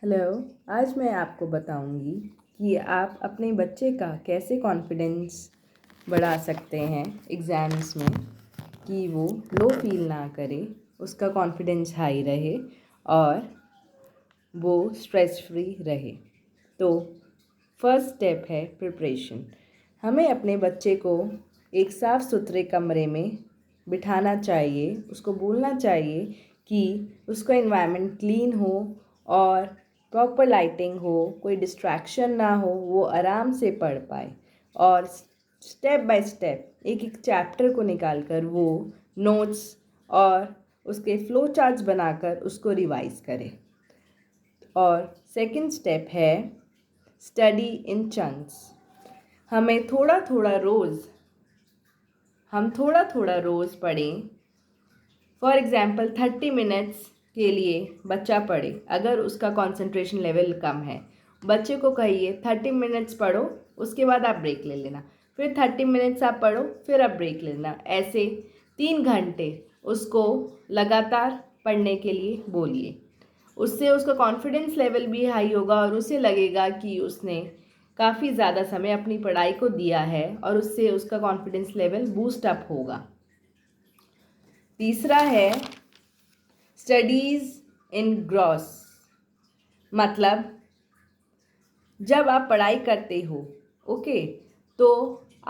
Hello. आज मैं आपको बताऊंगी कि आप अपने बच्चे का कैसे कॉन्फिडेंस बढ़ा सकते हैं एग्ज़ाम्स में, कि वो लो फील ना करे, उसका कॉन्फिडेंस हाई रहे और वो स्ट्रेस फ्री रहे। तो फर्स्ट स्टेप है प्रिपरेशन। हमें अपने बच्चे को एक साफ़ सुथरे कमरे में बिठाना चाहिए। उसको बोलना चाहिए कि उसका एनवायरनमेंट क्लीन हो और प्रॉपर लाइटिंग हो, कोई डिस्ट्रैक्शन ना हो, वो आराम से पढ़ पाए और स्टेप बाय स्टेप एक एक चैप्टर को निकाल कर वो नोट्स और उसके फ्लो चार्ट्स बनाकर उसको रिवाइज करे। और सेकंड स्टेप है स्टडी इन चंक्स। हमें थोड़ा थोड़ा रोज़ पढ़ें। फॉर एग्ज़ाम्पल 30 मिनट्स के लिए बच्चा पढ़े। अगर उसका कंसंट्रेशन लेवल कम है, बच्चे को कहिए 30 मिनट्स पढ़ो, उसके बाद आप ब्रेक ले लेना, फिर 30 मिनट्स आप पढ़ो, फिर आप ब्रेक लेना। ऐसे 3 घंटे उसको लगातार पढ़ने के लिए बोलिए। उससे उसका कॉन्फिडेंस लेवल भी हाई होगा और उसे लगेगा कि उसने काफ़ी ज़्यादा समय अपनी पढ़ाई को दिया है और उससे उसका कॉन्फिडेंस लेवल बूस्ट अप होगा। तीसरा है स्टडीज़ इन ग्रॉस। मतलब जब आप पढ़ाई करते हो, ओके, तो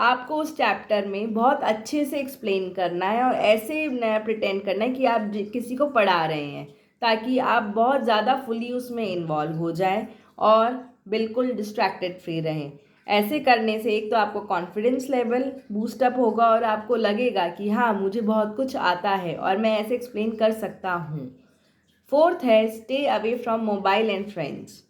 आपको उस चैप्टर में बहुत अच्छे से एक्सप्लेन करना है और ऐसे नया प्रिटेंड करना है कि आप किसी को पढ़ा रहे हैं, ताकि आप बहुत ज़्यादा फुली उसमें इन्वॉल्व हो जाएं और बिल्कुल डिस्ट्रैक्टेड फ्री रहें। ऐसे करने से एक तो आपको कॉन्फिडेंस लेवल बूस्टअप होगा और आपको लगेगा कि हाँ, मुझे बहुत कुछ आता है और मैं ऐसे एक्सप्लेन कर सकता हूँ। फोर्थ है stay away from mobile and friends.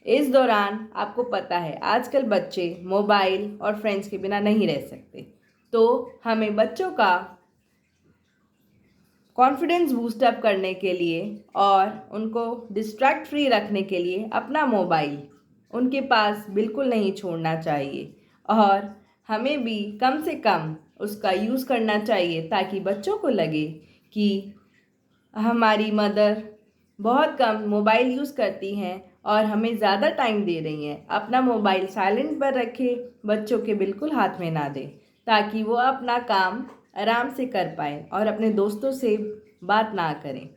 इस दौरान आपको पता है आजकल बच्चे मोबाइल और फ्रेंड्स के बिना नहीं रह सकते, तो हमें बच्चों का कॉन्फिडेंस बूस्टअप करने के लिए और उनको डिस्ट्रैक्ट फ्री रखने के लिए अपना मोबाइल उनके पास बिल्कुल नहीं छोड़ना चाहिए और हमें भी कम से कम उसका यूज़ करना चाहिए, ताकि बच्चों को लगे कि हमारी मदर बहुत कम मोबाइल यूज़ करती हैं और हमें ज़्यादा टाइम दे रही हैं। अपना मोबाइल साइलेंट पर रखें, बच्चों के बिल्कुल हाथ में ना दें, ताकि वो अपना काम आराम से कर पाएँ और अपने दोस्तों से बात ना करें,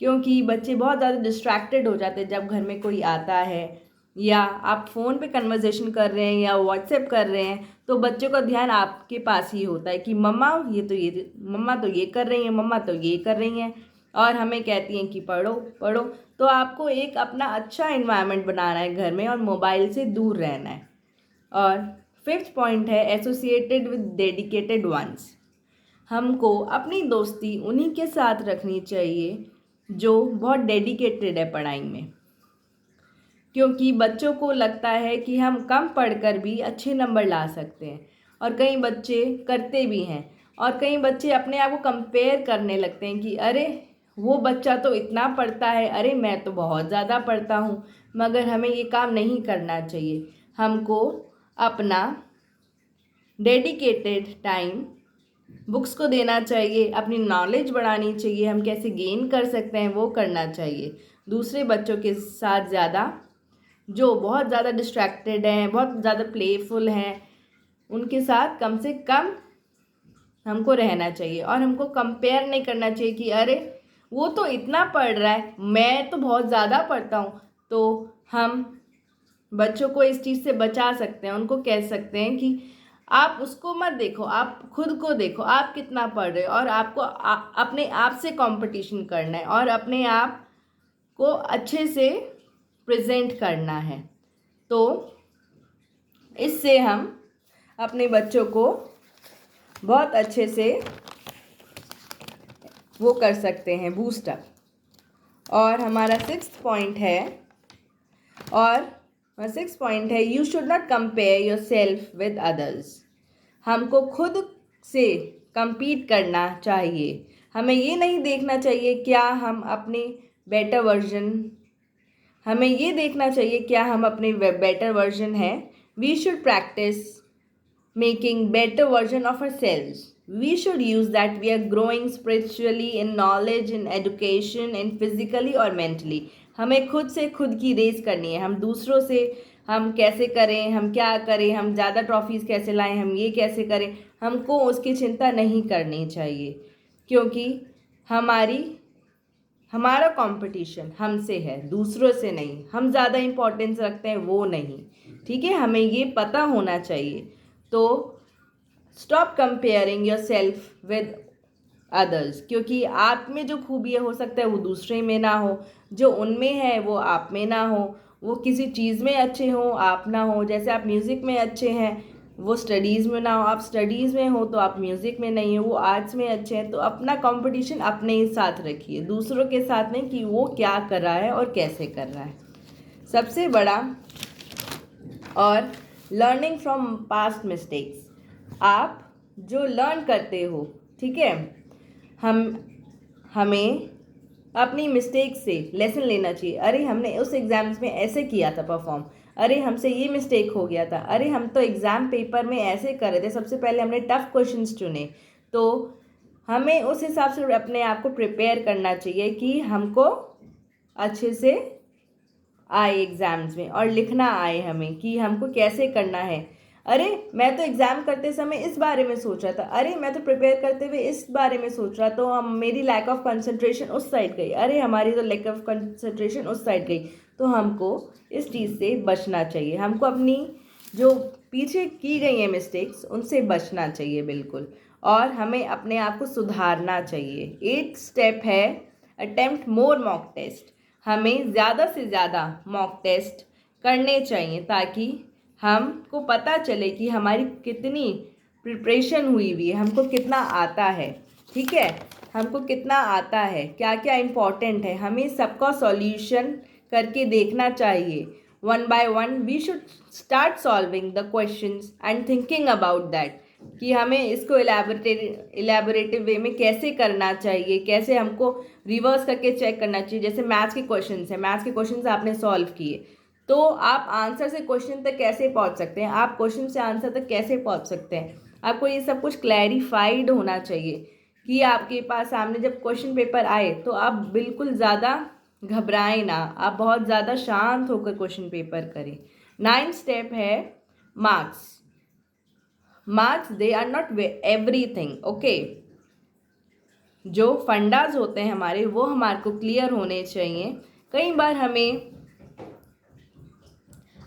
क्योंकि बच्चे बहुत ज़्यादा डिस्ट्रैक्टेड हो जाते हैं जब घर में कोई आता है या आप फ़ोन पे कन्वर्सेशन कर रहे हैं या व्हाट्सएप कर रहे हैं, तो बच्चों का ध्यान आपके पास ही होता है कि मम्मा तो ये कर रही हैं, मम्मा तो ये कर रही हैं, और हमें कहती हैं कि पढ़ो पढ़ो। तो आपको एक अपना अच्छा इन्वायरमेंट बनाना है घर में और मोबाइल से दूर रहना है। और फिफ्थ पॉइंट है एसोसिएटेड विद डेडिकेटेड वंस। हमको अपनी दोस्ती उन्हीं के साथ रखनी चाहिए जो बहुत डेडिकेटेड है पढ़ाई में, क्योंकि बच्चों को लगता है कि हम कम पढ़कर भी अच्छे नंबर ला सकते हैं, और कई बच्चे करते भी हैं। और कई बच्चे अपने आप को कंपेयर करने लगते हैं कि अरे वो बच्चा तो इतना पढ़ता है, अरे मैं तो बहुत ज़्यादा पढ़ता हूँ। मगर हमें ये काम नहीं करना चाहिए। हमको अपना डेडिकेटेड टाइम बुक्स को देना चाहिए, अपनी नॉलेज बढ़ानी चाहिए, हम कैसे गेन कर सकते हैं वो करना चाहिए। दूसरे बच्चों के साथ ज़्यादा, जो बहुत ज़्यादा डिस्ट्रैक्टेड हैं, बहुत ज़्यादा प्लेफुल हैं, उनके साथ कम से कम हमको रहना चाहिए। और हमको कंपेयर नहीं करना चाहिए कि अरे वो तो इतना पढ़ रहा है, मैं तो बहुत ज़्यादा पढ़ता हूँ। तो हम बच्चों को इस चीज़ से बचा सकते हैं। उनको कह सकते हैं कि आप उसको मत देखो, आप खुद को देखो, आप कितना पढ़ रहे हो, और आपको अपने आप से कंपटीशन करना है और अपने आप को अच्छे से प्रेजेंट करना है। तो इससे हम अपने बच्चों को बहुत अच्छे से वो कर सकते हैं बूस्टअप। और हमारा सिक्स्थ पॉइंट है you should not compare your self with others. हमको खुद से compete करना चाहिए। हमें ये नहीं देखना चाहिए क्या हम अपने बेटर वर्जन हमें ये देखना चाहिए क्या हम अपने बेटर वर्जन हैं। We should practise making better version of ourselves. We should use that we are growing spiritually, in knowledge, in education, in physically or mentally. हमें खुद से खुद की रेस करनी है। हम दूसरों से हम कैसे करें, हम क्या करें, हम ज़्यादा ट्रॉफीज़ कैसे लाएं, हम ये कैसे करें, हमको उसकी चिंता नहीं करनी चाहिए, क्योंकि हमारा कंपटीशन हमसे है, दूसरों से नहीं। हम ज़्यादा इम्पोर्टेंस रखते हैं, वो नहीं। ठीक है, हमें ये पता होना चाहिए। तो stop comparing your self with others, क्योंकि आप में जो खूबियाँ हो सकता है वो दूसरे में ना हो, जो उनमें है वो आप में ना हो। वो किसी चीज़ में अच्छे हो, आप ना हो। जैसे आप म्यूज़िक में अच्छे हैं, वो स्टडीज़ में ना हो। आप स्टडीज़ में हो तो आप म्यूज़िक में नहीं हो। वो आर्ट्स में अच्छे हैं, तो अपना कंपटीशन अपने ही साथ रखिए, दूसरों के साथ नहीं कि वो क्या कर रहा है और कैसे कर रहा है। सबसे बड़ा, और लर्निंग फ्रॉम पास्ट मिस्टेक्स, आप जो लर्न करते हो, ठीक है, हमें अपनी मिस्टेक से लेसन लेना चाहिए। अरे हमने उस एग्ज़ाम्स में ऐसे किया था परफॉर्म, अरे हमसे ये मिस्टेक हो गया था, अरे हम तो एग्ज़ाम पेपर में ऐसे कर रहे थे, सबसे पहले हमने टफ़ क्वेश्चंस चुने। तो हमें उस हिसाब से अपने आप को प्रिपेयर करना चाहिए कि हमको अच्छे से आए एग्ज़ाम्स में, और लिखना आए हमें कि हमको कैसे करना है। अरे मैं तो एग्ज़ाम करते समय इस बारे में सोच रहा था, अरे मैं तो प्रिपेयर करते हुए इस बारे में सोच रहा, तो हम मेरी लैक ऑफ कंसंट्रेशन उस साइड गई, अरे हमारी तो लैक ऑफ कंसंट्रेशन उस साइड गई। तो हमको इस चीज़ से बचना चाहिए, हमको अपनी जो पीछे की गई हैं मिस्टेक्स उनसे बचना चाहिए बिल्कुल, और हमें अपने आप को सुधारना चाहिए। 8th स्टेप है अटेम्प्ट मोर मॉक टेस्ट। हमें ज़्यादा से ज़्यादा मॉक टेस्ट करने चाहिए, ताकि हमको पता चले कि हमारी कितनी प्रिपरेशन हुई है, हमको कितना आता है। ठीक है, हमको कितना आता है, क्या क्या इम्पोर्टेंट है, हमें सबका सॉल्यूशन करके देखना चाहिए। One by one we should start solving the questions and thinking about that, कि हमें इसको इलेबोरेटिव वे में कैसे करना चाहिए, कैसे हमको रिवर्स करके चेक करना चाहिए। जैसे मैथ्स के क्वेश्चंस हैं, मैथ्स के क्वेश्चंस आपने सॉल्व किए, तो आप आंसर से क्वेश्चन तक कैसे पहुंच सकते हैं, आप क्वेश्चन से आंसर तक कैसे पहुंच सकते हैं। आपको ये सब कुछ क्लैरिफाइड होना चाहिए कि आपके पास सामने जब क्वेश्चन पेपर आए तो आप बिल्कुल ज़्यादा घबराएं ना, आप बहुत ज़्यादा शांत होकर क्वेश्चन पेपर करें। 9th स्टेप है marks. Marks they are not everything, okay. जो फंडाज होते हैं हमारे, वो हमारे को क्लियर होने चाहिए। कई बार हमें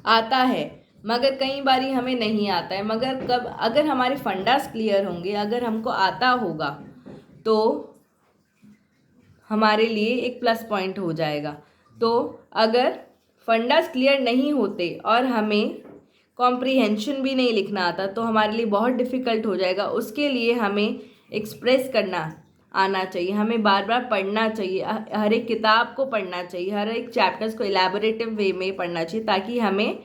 आता है, मगर कई बारी हमें नहीं आता है, मगर अगर हमारे फंडास क्लियर होंगे, अगर हमको आता होगा, तो हमारे लिए एक प्लस पॉइंट हो जाएगा। तो अगर फंडास क्लियर नहीं होते और हमें कॉम्प्रीहेंशन भी नहीं लिखना आता, तो हमारे लिए बहुत डिफ़िकल्ट हो जाएगा। उसके लिए हमें एक्सप्रेस करना आना चाहिए, हमें बार बार पढ़ना चाहिए, हर एक किताब को पढ़ना चाहिए, हर एक चैप्टर्स को इलेबोरेटिव वे में पढ़ना चाहिए, ताकि हमें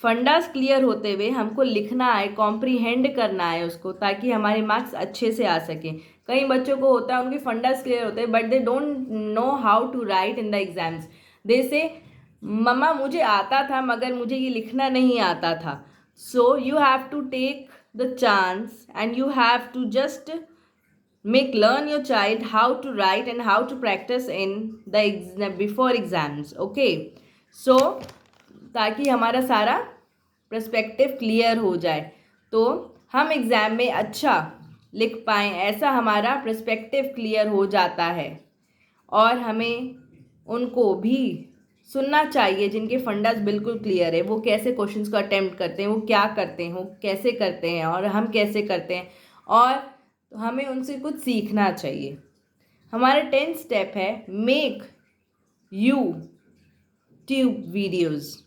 फंडास क्लियर होते हुए हमको लिखना आए, कॉम्प्रीहेंड करना आए उसको, ताकि हमारे मार्क्स अच्छे से आ सकें। कई बच्चों को होता है, उनके फंडास क्लियर होते हैं, but they don't know how to write in the exams. They say mumma मुझे आता था, मगर मुझे ये लिखना नहीं आता था। So you have to take the chance and you have to just learn your child how to write and how to practice in the before exams, okay? So ताकि हमारा सारा पर्सपेक्टिव क्लियर हो जाए, तो हम एग्ज़ाम में अच्छा लिख पाएँ, ऐसा हमारा पर्सपेक्टिव क्लियर हो जाता है। और हमें उनको भी सुनना चाहिए जिनके फंडास बिल्कुल क्लियर है, वो कैसे क्वेश्चंस को अटेम्प्ट करते हैं, वो क्या करते हैं, वो कैसे करते हैं और हम कैसे करते हैं, और हमें उनसे कुछ सीखना चाहिए। हमारा 10th स्टेप है मेक यूट्यूब वीडियोज़।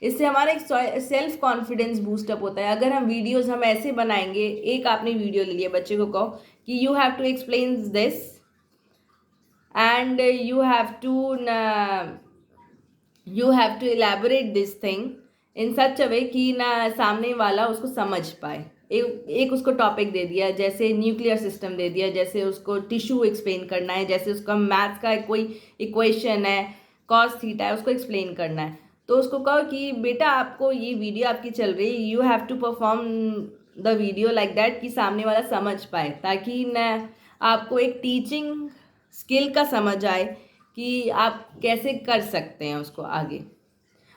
इससे हमारा एक सेल्फ कॉन्फिडेंस बूस्टअप होता है। अगर हम वीडियोज़ हम ऐसे बनाएंगे, एक आपने वीडियो ले लिया, बच्चे को कहो कि you have to explain this and you have to elaborate this thing in such a way कि ना सामने वाला उसको समझ पाए। एक उसको टॉपिक दे दिया, जैसे न्यूक्लियर सिस्टम दे दिया, जैसे उसको टिश्यू एक्सप्लेन करना है, जैसे उसका मैथ्स का कोई इक्वेशन है, कॉस थीटा है, उसको एक्सप्लेन करना है। तो उसको कहो कि बेटा आपको ये वीडियो आपकी चल रही है, you have to perform the video like that, कि सामने वाला समझ पाए, ताकि न आपको एक टीचिंग स्किल का समझ आए कि आप कैसे कर सकते हैं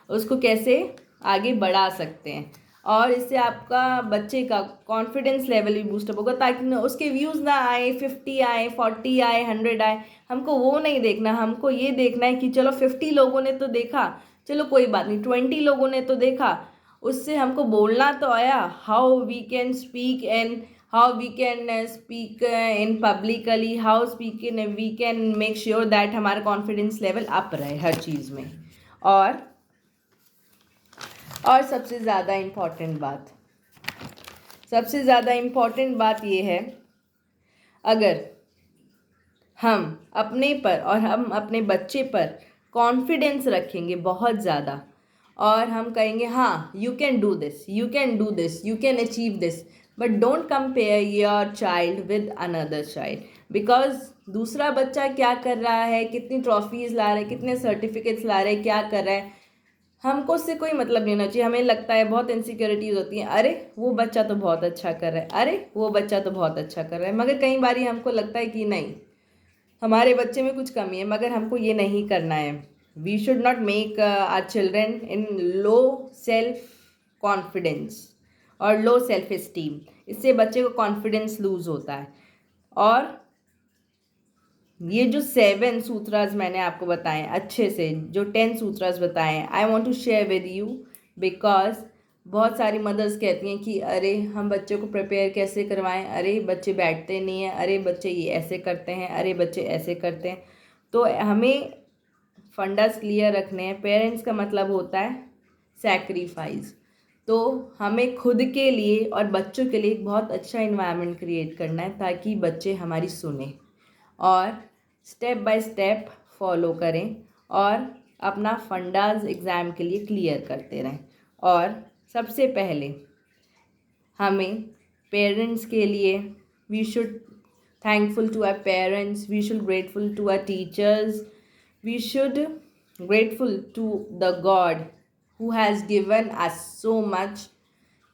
उसको कैसे आगे बढ़ा सकते हैं, और इससे आपका बच्चे का कॉन्फिडेंस लेवल भी बूस्टअप होगा, ताकि ना उसके व्यूज़ ना आए 50 आए 40 आए 100 आए। हमको वो नहीं देखना, हमको ये देखना है कि चलो 50 लोगों ने तो देखा, चलो कोई बात नहीं, 20 लोगों ने तो देखा, उससे हमको बोलना तो आया। How we can speak and how we can speak in publicly, how speak in we can make sure that हमारा कॉन्फिडेंस लेवल अप रहे हर चीज़ में। और सबसे ज़्यादा इम्पॉर्टेंट बात ये है, अगर हम अपने पर और हम अपने बच्चे पर कॉन्फिडेंस रखेंगे बहुत ज़्यादा, और हम कहेंगे हाँ you can do this, you can do this, you can achieve this, but don't compare your child with another child, because दूसरा बच्चा क्या कर रहा है, कितनी ट्रॉफीज़ ला रहा है, कितने सर्टिफिकेट्स ला रहे हैं, क्या कर रहा है, हमको उससे कोई मतलब नहीं होना चाहिए। हमें लगता है, बहुत इनसिक्योरिटीज़ होती हैं, अरे वो बच्चा तो बहुत अच्छा कर रहा है, अरे वो बच्चा तो बहुत अच्छा कर रहा है, मगर कई बार हमको लगता है कि नहीं, हमारे बच्चे में कुछ कमी है, मगर हमको ये नहीं करना है। We should not make our children in low self confidence और लो सेल्फ इस्टीम। इससे बच्चे को कॉन्फिडेंस लूज़ होता है। और ये जो 7 सूत्रास मैंने आपको बताए अच्छे से, जो 10 सूत्रास बताए, I want to share with you, because बहुत सारी मदर्स कहती हैं कि अरे हम बच्चों को प्रिपेयर कैसे करवाएं, अरे बच्चे बैठते नहीं हैं, अरे बच्चे ये ऐसे करते हैं, अरे बच्चे ऐसे करते हैं। तो हमें फंडास क्लियर रखने हैं। पेरेंट्स का मतलब होता है सैक्रिफाइस। तो हमें खुद के लिए और बच्चों के लिए एक बहुत अच्छा इन्वायरमेंट क्रिएट करना है, ताकि बच्चे हमारी सुने और स्टेप बाय स्टेप फॉलो करें और अपना फंडास एग्ज़ाम के लिए क्लियर करते रहें। और सबसे पहले हमें पेरेंट्स के लिए, we should thankful to our parents, we should grateful to our teachers, we should grateful to the god who has given us so much,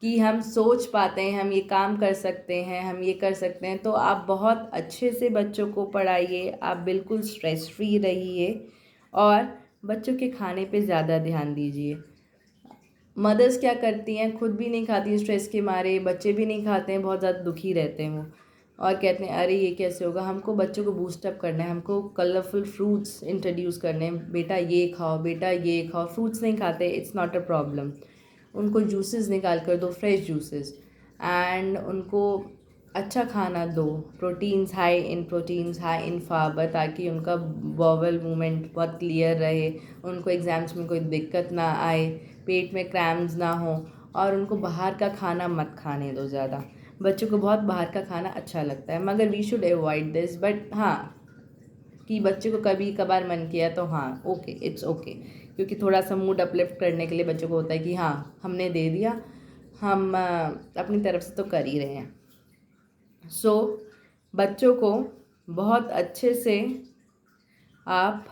कि हम सोच पाते हैं, हम ये काम कर सकते हैं, हम ये कर सकते हैं। तो आप बहुत अच्छे से बच्चों को पढ़ाइए, आप बिल्कुल स्ट्रेस फ्री रहिए और बच्चों के खाने पे ज़्यादा ध्यान दीजिए। मदर्स क्या करती हैं, खुद भी नहीं खाती स्ट्रेस के मारे, बच्चे भी नहीं खाते हैं, बहुत ज़्यादा दुखी रहते हैं वो, और कहते हैं अरे ये कैसे होगा। हमको बच्चों को बूस्टअप करना है, हमको कलरफुल फ्रूट्स इंट्रोड्यूस करने हैं, बेटा ये खाओ, बेटा ये खाओ। फ्रूट्स नहीं खाते, इट्स नॉट अ प्रॉब्लम, उनको जूसेस निकाल कर दो, फ्रेश जूसेस, एंड उनको अच्छा खाना दो, प्रोटीन्स हाई इन फाइबर, ताकि उनका बॉवल मूवमेंट बहुत क्लियर रहे, उनको एग्ज़ाम्स में कोई दिक्कत ना आए, पेट में क्रैम्स ना हो। और उनको बाहर का खाना मत खाने दो ज़्यादा। बच्चों को बहुत बाहर का खाना अच्छा लगता है, मगर we should avoid this. But हाँ, कि बच्चे को कभी कभार मन किया तो हाँ ओके, इट्स ओके, क्योंकि थोड़ा सा मूड अपलिफ्ट करने के लिए बच्चों को होता है कि हाँ हमने दे दिया, हम अपनी तरफ से तो कर ही रहे हैं। सो बच्चों को बहुत अच्छे से आप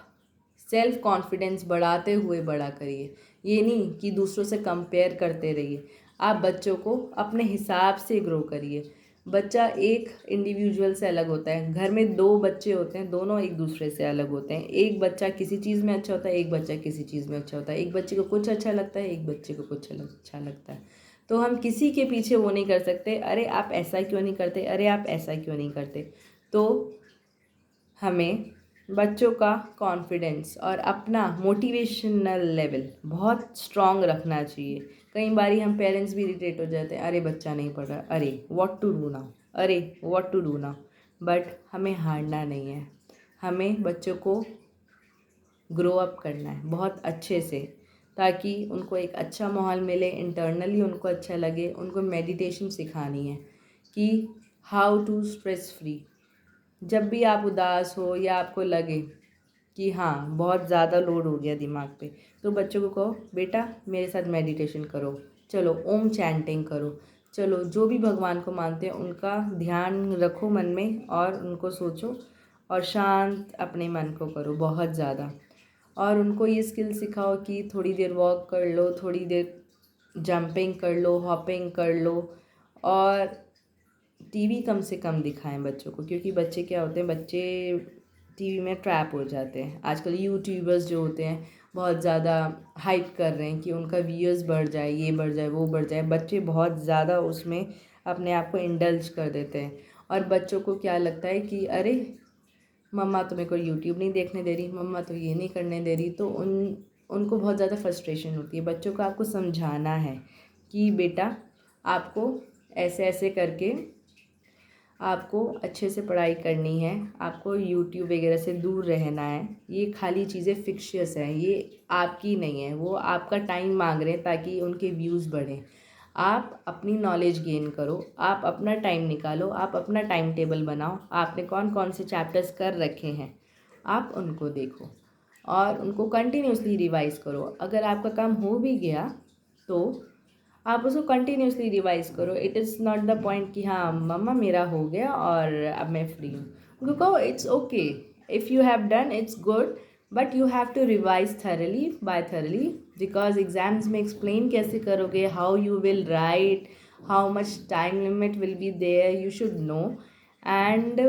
सेल्फ कॉन्फिडेंस बढ़ाते हुए बड़ा करिए, ये नहीं कि दूसरों से कंपेयर करते रहिए। आप बच्चों को अपने हिसाब से ग्रो करिए। बच्चा एक इंडिविजुअल से अलग होता है। घर में 2 बच्चे होते हैं, दोनों एक दूसरे से अलग होते हैं। एक बच्चा किसी चीज़ में अच्छा होता है, एक बच्चा किसी चीज़ में अच्छा होता है। एक बच्चे को कुछ अच्छा लगता है, एक बच्चे को कुछ अच्छा लगता है। तो हम किसी के पीछे वो नहीं कर सकते, अरे आप ऐसा क्यों नहीं करते, अरे आप ऐसा क्यों नहीं करते। तो हमें बच्चों का कॉन्फिडेंस और अपना मोटिवेशनल लेवल बहुत स्ट्रॉन्ग रखना चाहिए। कई बार हम पेरेंट्स भी इरिटेट हो जाते हैं, अरे बच्चा नहीं पढ़ रहा, अरे व्हाट टू डू नाउ, अरे what to do now. But हमें हारना नहीं है, हमें बच्चों को ग्रो अप करना है बहुत अच्छे से, ताकि उनको एक अच्छा माहौल मिले, इंटरनली उनको अच्छा लगे। उनको मेडिटेशन सिखानी है कि हाउ टू स्ट्रेस फ्री। जब भी आप उदास हो या आपको लगे कि हाँ बहुत ज़्यादा लोड हो गया दिमाग पे, तो बच्चों को कहो बेटा मेरे साथ मेडिटेशन करो, चलो ओम चैंटिंग करो, चलो जो भी भगवान को मानते हैं उनका ध्यान रखो मन में और उनको सोचो, और शांत अपने मन को करो बहुत ज़्यादा। और उनको ये स्किल सिखाओ कि थोड़ी देर वॉक कर लो, थोड़ी देर जंपिंग कर लो, हॉपिंग कर लो, और टीवी कम से कम दिखाएं बच्चों को। क्योंकि बच्चे क्या होते हैं, बच्चे टीवी में ट्रैप हो जाते हैं। आजकल यूट्यूबर्स जो होते हैं बहुत ज़्यादा हाइप कर रहे हैं कि उनका व्यूअर्स बढ़ जाए, ये बढ़ जाए, वो बढ़ जाए। बच्चे बहुत ज़्यादा उसमें अपने आप को इंडल्ज कर देते हैं और बच्चों को क्या लगता है कि अरे मम्मा तो मेरे को यूट्यूब नहीं देखने दे रही, मम्मा तो ये नहीं करने दे रही। तो उनको बहुत ज़्यादा फ्रस्ट्रेशन होती है। बच्चों को आपको समझाना है कि बेटा आपको ऐसे ऐसे करके आपको अच्छे से पढ़ाई करनी है, आपको यूट्यूब वगैरह से दूर रहना है। ये खाली चीज़ें फिक्शियस हैं, ये आपकी नहीं है। वो आपका टाइम मांग रहे हैं ताकि उनके व्यूज़ बढ़ें। आप अपनी नॉलेज गेन करो, आप अपना टाइम निकालो, आप अपना टाइम टेबल बनाओ। आपने कौन कौन से चैप्टर्स कर रखे हैं आप उनको देखो और उनको कंटिन्यूसली रिवाइज़ करो। अगर आपका काम हो भी गया तो आप उसको कंटिन्यूसली रिवाइज करो। It is not the point कि हाँ मम्मा मेरा हो गया और अब मैं फ्री हूँ। उनको कहो it's okay, if you have done it's good, but you have to revise thoroughly because exams में एक्सप्लेन कैसे करोगे, how you will write, how much time limit will be there, you should know. And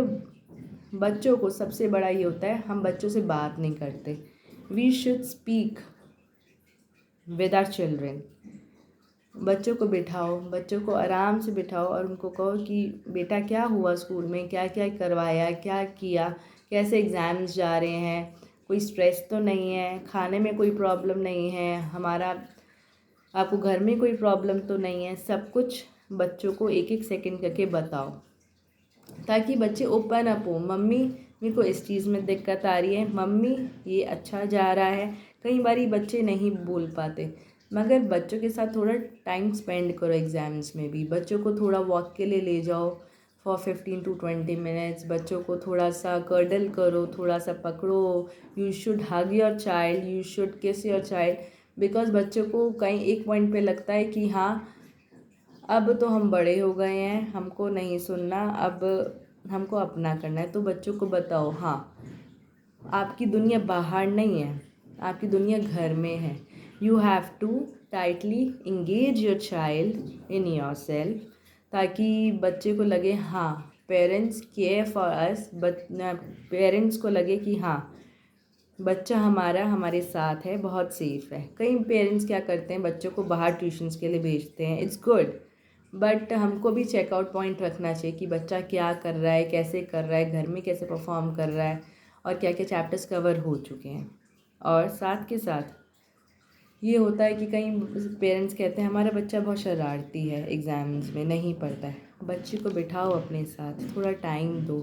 बच्चों को सबसे बड़ा ये होता है, हम बच्चों से बात नहीं करते। We should speak with our children. बच्चों को बिठाओ, बच्चों को आराम से बिठाओ और उनको कहो कि बेटा क्या हुआ स्कूल में, क्या क्या करवाया, क्या किया, कैसे एग्ज़ाम्स जा रहे हैं, कोई स्ट्रेस तो नहीं है, खाने में कोई प्रॉब्लम नहीं है, हमारा आपको घर में कोई प्रॉब्लम तो नहीं है। सब कुछ बच्चों को एक एक सेकंड करके बताओ ताकि बच्चे ओपन अप हो। मम्मी मेरे को इस चीज़ में दिक्कत आ रही है, मम्मी ये अच्छा जा रहा है। कई बारी बच्चे नहीं बोल पाते, मगर बच्चों के साथ थोड़ा टाइम स्पेंड करो। एग्ज़ाम्स में भी बच्चों को थोड़ा वॉक के लिए ले जाओ फॉर 15 to 20 मिनट्स। बच्चों को थोड़ा सा कर्डल करो, थोड़ा सा पकड़ो। You should hug your child, you should किस योर चाइल्ड। बिकॉज बच्चों को कहीं एक पॉइंट पे लगता है कि हाँ अब तो हम बड़े हो गए हैं, हमको नहीं सुनना, अब हमको अपना करना है। तो बच्चों को बताओ हाँ आपकी दुनिया बाहर नहीं है, आपकी दुनिया घर में है। You have to tightly engage your child in your self ताकि बच्चे को लगे हाँ parents care for us. Parents को लगे कि हाँ बच्चा हमारा हमारे साथ है, बहुत सेफ़ है। कई पेरेंट्स क्या करते हैं, बच्चों को बाहर ट्यूशन्स के लिए भेजते हैं, इट्स गुड, बट हमको भी चेकआउट पॉइंट रखना चाहिए कि बच्चा क्या कर रहा है, कैसे कर रहा है, घर में कैसे परफॉर्म कर रहा है और क्या क्या चैप्टर्स कवर हो चुके हैं। और साथ के साथ ये होता है कि कई पेरेंट्स कहते हैं हमारा बच्चा बहुत शरारती है, एग्ज़ाम्स में नहीं पढ़ता है। बच्चे को बिठाओ अपने साथ, थोड़ा टाइम दो।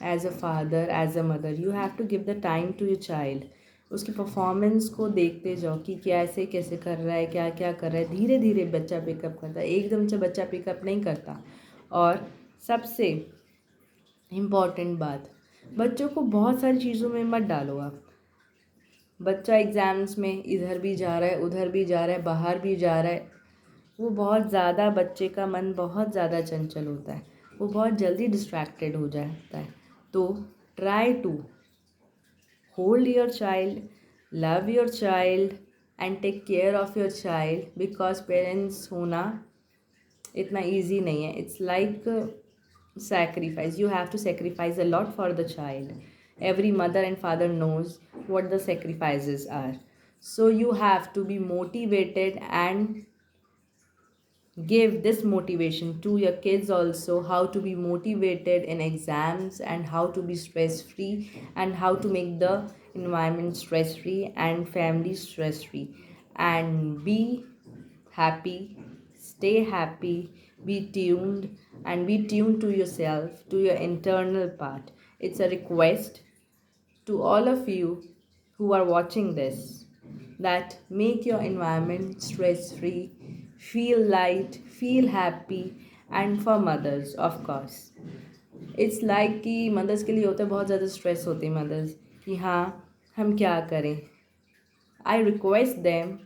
As a father, as a mother, you have to give the time to your child. उसकी परफॉर्मेंस को देखते जाओ कि कैसे कैसे कर रहा है, क्या क्या कर रहा है। धीरे धीरे बच्चा पिकअप करता है, एकदम से बच्चा पिकअप नहीं करता। और सबसे इम्पॉर्टेंट बात, बच्चों को बहुत सारी चीज़ों में मत डालो आप। बच्चा एग्ज़ाम्स में इधर भी जा रहा है, उधर भी जा रहा है, बाहर भी जा रहा है। वो बहुत ज़्यादा, बच्चे का मन बहुत ज़्यादा चंचल होता है, वो बहुत जल्दी डिस्ट्रैक्टेड हो जाता है। तो try to hold your child, love your child and take care of your child. Because parents होना इतना ईजी नहीं है। It's like sacrifice. You have to sacrifice a lot for the child. Every mother and father knows what the sacrifices are. So you have to be motivated and give this motivation to your kids also, how to be motivated in exams and how to be stress free and how to make the environment stress free and family stress free. And be happy, stay happy, be tuned, and be tuned to yourself, to your internal part. It's a request to all of you who are watching this that make your environment stress free, feel light, feel happy, and for mothers of course it's like कि mother's के लिए होता है, बहुत ज़्यादा stress होती है mother's कि हाँ हम क्या करें। आई रिक्वेस्ट देम,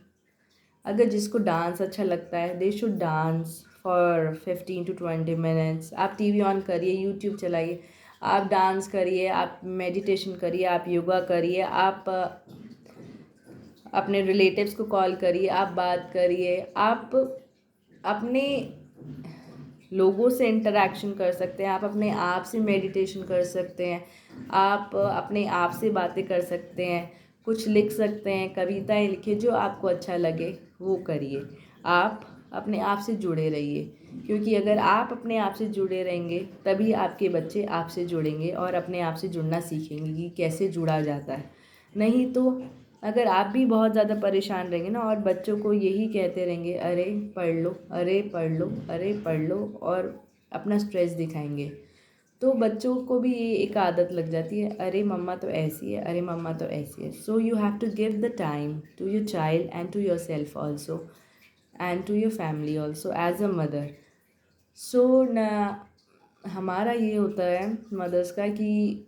अगर जिसको डांस अच्छा लगता है they should dance for 15 to 20 minutes. आप टीवी ऑन करिए, यूट्यूब चलाइए, आप डांस करिए, आप मेडिटेशन करिए, आप योगा करिए, आप अपने रिलेटिव्स को कॉल करिए, आप बात करिए, आप अपने लोगों से इंटरेक्शन कर सकते हैं, आप अपने आप से मेडिटेशन कर सकते हैं, आप अपने आप से बातें कर सकते हैं, कुछ लिख सकते हैं, कविताएं लिखिए, जो आपको अच्छा लगे वो करिए। आप अपने आप से जुड़े रहिए, क्योंकि अगर आप अपने आप से जुड़े रहेंगे तभी आपके बच्चे आपसे जुड़ेंगे और अपने आप से जुड़ना सीखेंगे कि कैसे जुड़ा जाता है। नहीं तो अगर आप भी बहुत ज़्यादा परेशान रहेंगे ना और बच्चों को यही कहते रहेंगे, अरे पढ़ लो, अरे पढ़ लो, अरे पढ़ लो, और अपना स्ट्रेस दिखाएंगे, तो बच्चों को भी ये एक आदत लग जाती है, अरे मम्मा तो ऐसी है, अरे मम्मा तो ऐसी है। So you have to give the time to your child and to your self also and to your family also as a mother. So न हमारा ये होता है मदर्स का कि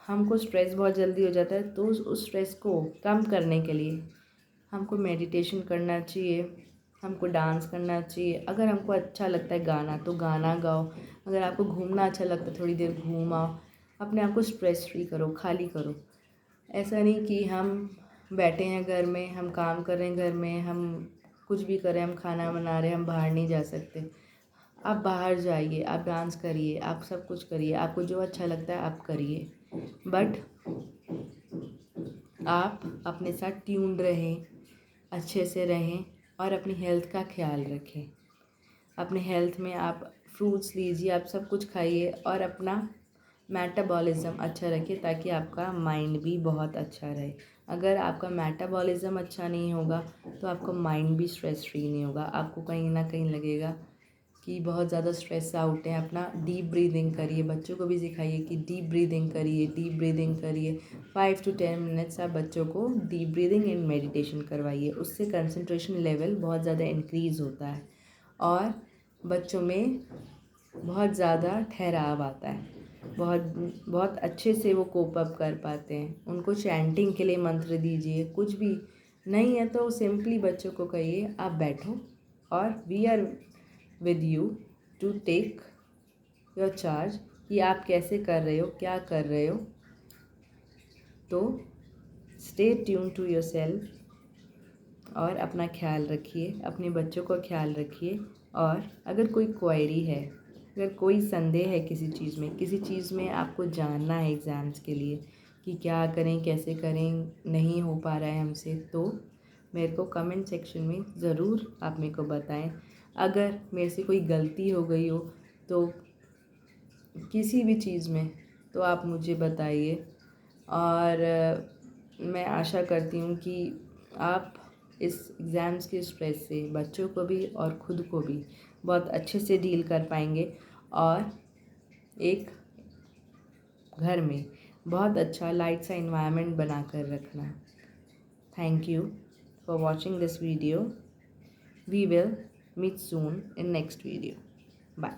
हमको स्ट्रेस बहुत जल्दी हो जाता है, तो उस स्ट्रेस को कम करने के लिए हमको मेडिटेशन करना चाहिए, हमको डांस करना चाहिए। अगर हमको अच्छा लगता है गाना तो गाना गाओ, अगर आपको घूमना अच्छा लगता है थोड़ी देर घूम आओ, अपने आप को स्ट्रेस फ्री करो, खाली करो। ऐसा नहीं कि हम बैठे हैं घर में, हम काम कर रहे हैं घर में, हम कुछ भी कर रहे हैं, हम खाना बना रहे हैं, हम बाहर नहीं जा सकते। आप बाहर जाइए, आप डांस करिए, आप सब कुछ करिए, आपको जो अच्छा लगता है आप करिए, बट आप अपने साथ ट्यून्ड रहें, अच्छे से रहें और अपनी हेल्थ का ख्याल रखें। अपने हेल्थ में आप फ्रूट्स लीजिए, आप सब कुछ खाइए और अपना मेटाबॉलिज़्म अच्छा रखिए, ताकि आपका माइंड भी बहुत अच्छा रहे। अगर आपका मेटाबॉलिज़्म अच्छा नहीं होगा तो आपका माइंड भी स्ट्रेस फ्री नहीं होगा। आपको कहीं ना कहीं लगेगा कि बहुत ज़्यादा स्ट्रेस आउट है। अपना डीप ब्रीदिंग करिए, बच्चों को भी सिखाइए कि डीप ब्रीदिंग करिए, डीप ब्रीदिंग करिए। 5 to 10 मिनट्स आप बच्चों को डीप ब्रीदिंग एंड मेडिटेशन करवाइए, उससे कंसंट्रेशन लेवल बहुत ज़्यादा इंक्रीज़ होता है और बच्चों में बहुत ज़्यादा ठहराव आता है, बहुत अच्छे से वो कोप अप कर पाते हैं। उनको चैंटिंग के लिए मंत्र दीजिए, कुछ भी नहीं है तो सिंपली बच्चों को कहिए आप बैठो और we are with you to take your charge, कि आप कैसे कर रहे हो, क्या कर रहे हो। तो stay tune to your self और अपना ख्याल रखिए, अपने बच्चों का ख्याल रखिए। और अगर कोई क्वेरी है, अगर कोई संदेह है किसी चीज़ में आपको जानना है एग्ज़ाम्स के लिए कि क्या करें, कैसे करें, नहीं हो पा रहा है हमसे, तो मेरे को कमेंट सेक्शन में ज़रूर आप मेरे को बताएं। अगर मेरे से कोई गलती हो गई हो तो किसी भी चीज़ में, तो आप मुझे बताइए। और मैं आशा करती हूँ कि आप इस एग्ज़ाम्स के स्ट्रेस से बच्चों को भी और ख़ुद को भी बहुत अच्छे से डील कर पाएंगे और एक घर में बहुत अच्छा लाइट सा इन्वायरमेंट बना कर रखना। Thank you for watching this video. We will meet soon in next video. Bye.